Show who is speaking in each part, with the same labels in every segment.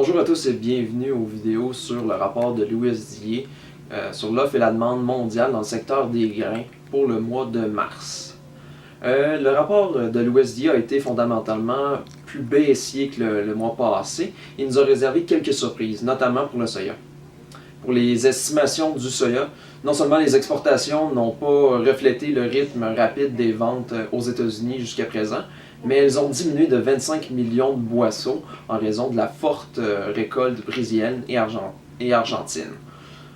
Speaker 1: Bonjour à tous et bienvenue aux vidéos sur le rapport de l'USDA sur l'offre et la demande mondiale dans le secteur des grains pour le mois de mars. Le rapport de l'USDA a été fondamentalement plus baissier que le mois passé. Il nous a réservé quelques surprises, notamment pour le soya. Pour les estimations du soya, non seulement les exportations n'ont pas reflété le rythme rapide des ventes aux États-Unis jusqu'à présent, mais elles ont diminué de 25 millions de boisseaux en raison de la forte récolte brésilienne et argentine.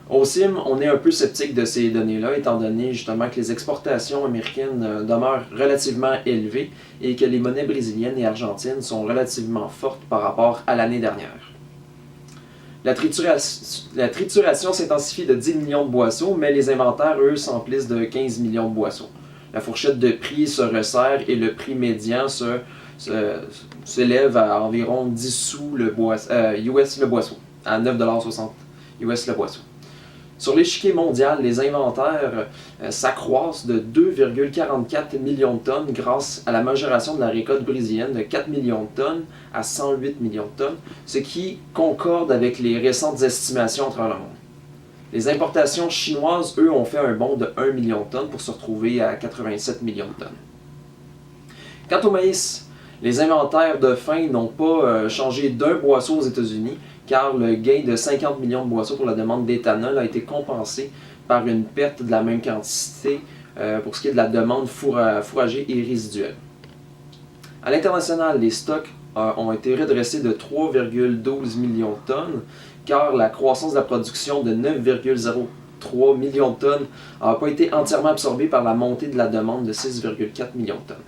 Speaker 1: Au CIM, on est un peu sceptique de ces données-là, étant donné justement que les exportations américaines demeurent relativement élevées et que les monnaies brésiliennes et argentines sont relativement fortes par rapport à l'année dernière. La trituration s'intensifie de 10 millions de boisseaux, mais les inventaires, eux, s'emplissent de 15 millions de boisseaux. La fourchette de prix se resserre et le prix médian s'élève à environ 10 sous US le boisseau, à 9,60 $ US le boisseau. Sur l'échiquier mondial, les inventaires s'accroissent de 2,44 millions de tonnes grâce à la majoration de la récolte brésilienne de 4 millions de tonnes à 108 millions de tonnes, ce qui concorde avec les récentes estimations à travers le monde. Les importations chinoises, eux, ont fait un bond de 1 million de tonnes pour se retrouver à 87 millions de tonnes. Quant au maïs, les inventaires de fin n'ont pas changé d'un boisseau aux États-Unis, car le gain de 50 millions de boisseaux pour la demande d'éthanol a été compensé par une perte de la même quantité pour ce qui est de la demande fourragée et résiduelle. À l'international, les stocks ont été redressés de 3,12 millions de tonnes, car la croissance de la production de 9,03 millions de tonnes n'a pas été entièrement absorbée par la montée de la demande de 6,4 millions de tonnes.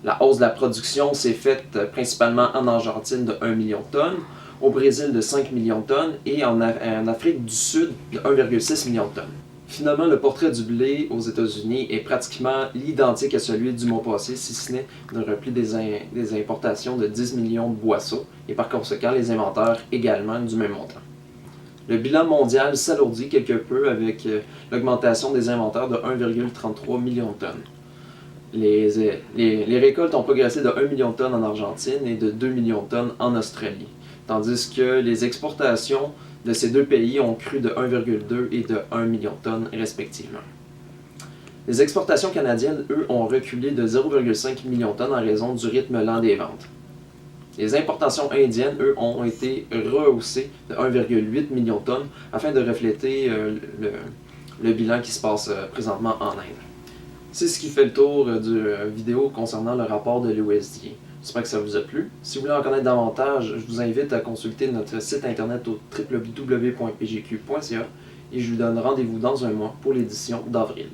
Speaker 1: La hausse de la production s'est faite principalement en Argentine de 1 million de tonnes, au Brésil de 5 millions de tonnes et en Afrique du Sud de 1,6 million de tonnes. Finalement, le portrait du blé aux États-Unis est pratiquement identique à celui du mois passé, si ce n'est d'un repli des importations de 10 millions de boisseaux et par conséquent les inventaires également du même montant. Le bilan mondial s'alourdit quelque peu avec l'augmentation des inventaires de 1,33 million de tonnes. Les récoltes ont progressé de 1 million de tonnes en Argentine et de 2 millions de tonnes en Australie, tandis que les exportations de ces deux pays ont cru de 1,2 et de 1 million de tonnes respectivement. Les exportations canadiennes, eux, ont reculé de 0,5 million de tonnes en raison du rythme lent des ventes. Les importations indiennes, eux, ont été rehaussées de 1,8 million de tonnes afin de refléter le bilan qui se passe présentement en Inde. C'est ce qui fait le tour du vidéo concernant le rapport de l'USDA. J'espère que ça vous a plu. Si vous voulez en connaître davantage, je vous invite à consulter notre site internet au www.pgq.ca et je vous donne rendez-vous dans un mois pour l'édition d'avril.